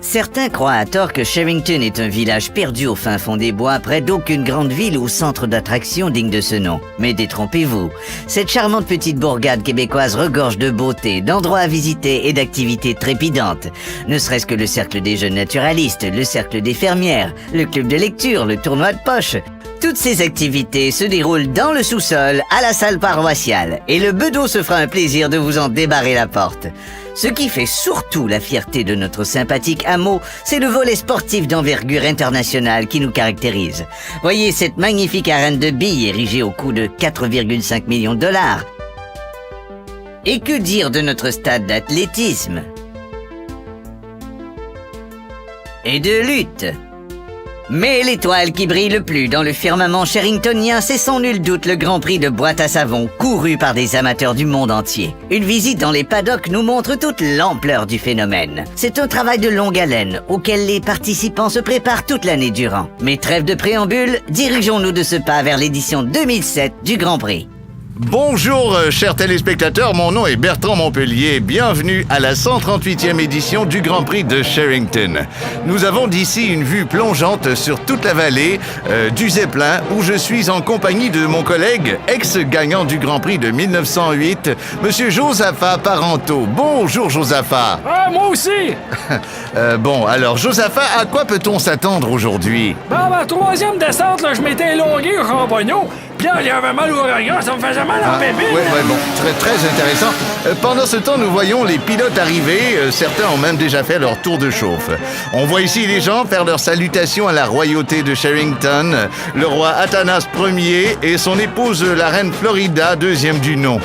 Certains croient à tort que Sherrington est un village perdu au fin fond des bois, près d'aucune grande ville ou centre d'attraction digne de ce nom. Mais détrompez-vous, cette charmante petite bourgade québécoise regorge de beauté, d'endroits à visiter et d'activités trépidantes. Ne serait-ce que le cercle des jeunes naturalistes, le cercle des fermières, le club de lecture, le tournoi de poche. Toutes ces activités se déroulent dans le sous-sol, à la salle paroissiale, et le bedeau se fera un plaisir de vous en débarrer la porte. Ce qui fait surtout la fierté de notre sympathique hameau, c'est le volet sportif d'envergure internationale qui nous caractérise. Voyez cette magnifique arène de billes érigée au coût de 4,5 millions de dollars. Et que dire de notre stade d'athlétisme et de lutte? Mais l'étoile qui brille le plus dans le firmament sherringtonien, c'est sans nul doute le Grand Prix de boîte à savon, couru par des amateurs du monde entier. Une visite dans les paddocks nous montre toute l'ampleur du phénomène. C'est un travail de longue haleine, auquel les participants se préparent toute l'année durant. Mais trêve de préambule, dirigeons-nous de ce pas vers l'édition 2007 du Grand Prix. Bonjour, chers téléspectateurs, mon nom est Bertrand Montpellier. Bienvenue à la 138e édition du Grand Prix de Sherrington. Nous avons d'ici une vue plongeante sur toute la vallée du Zeppelin, où je suis en compagnie de mon collègue, ex-gagnant du Grand Prix de 1908, Monsieur Josaphat Parenteau. Bonjour, Josaphat. Ah, moi aussi! Bon, alors, Josaphat, à quoi peut-on s'attendre aujourd'hui? Ma troisième descente, là, je m'étais élongué au champagnon. Puis là, il y avait mal au regard, ça me faisait mal en bébé. Ouais, bon, très intéressant. Pendant ce temps, nous voyons les pilotes arriver. Certains ont même déjà fait leur tour de chauffe. On voit ici les gens faire leur salutation à la royauté de Sherrington, le roi Athanas Ier et son épouse, la reine Florida, deuxième du nom.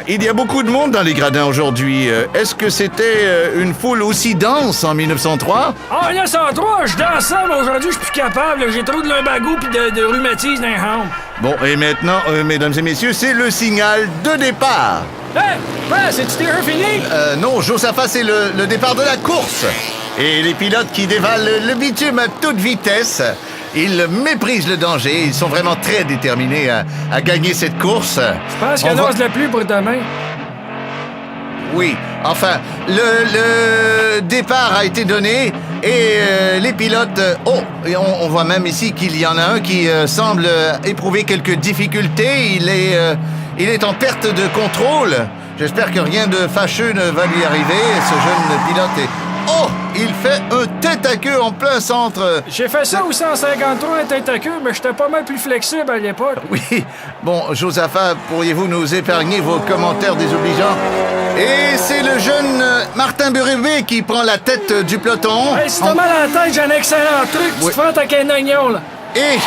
Il y a beaucoup de monde dans les gradins aujourd'hui. Est-ce que c'était une foule aussi dense en 1903? En 1903, je dansais, mais aujourd'hui, je suis plus capable. J'ai trop de lumbago puis de rhumatisme dans les jambes. Bon, et maintenant, mesdames et messieurs, c'est le signal de départ. C'est-tu déjà fini? Non, Josaphat, c'est le départ de la course. Et les pilotes qui dévalent le bitume à toute vitesse, ils méprisent le danger. Ils sont vraiment très déterminés à gagner cette course. Je pense qu'il annonce la pluie pour demain. Oui, enfin, le départ a été donné et les pilotes... on voit même ici qu'il y en a un qui semble éprouver quelques difficultés. Il est en perte de contrôle. J'espère que rien de fâcheux ne va lui arriver. Ce jeune pilote est... Oh! Il fait un tête à queue en plein centre. J'ai fait ça aussi en 53, un tête à queue, mais j'étais pas mal plus flexible à l'époque. Oui. Bon, Josaphat, pourriez-vous nous épargner vos commentaires désobligeants? Et c'est le jeune Martin Berube qui prend la tête du peloton. Hey, si t'as mal à la tête, j'ai un excellent truc. Tu te fais attaquer un oignon, là. Et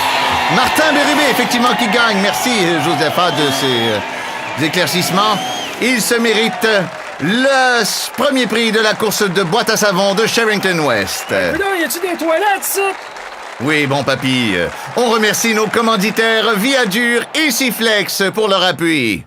Martin Berube, effectivement, qui gagne. Merci, Josaphat, de ces éclaircissements. Il se mérite le premier prix de la course de boîte à savon de Sherrington West. Mais là, y a-tu des toilettes, ça? Oui, bon papy. On remercie nos commanditaires Viadur et Siflex pour leur appui.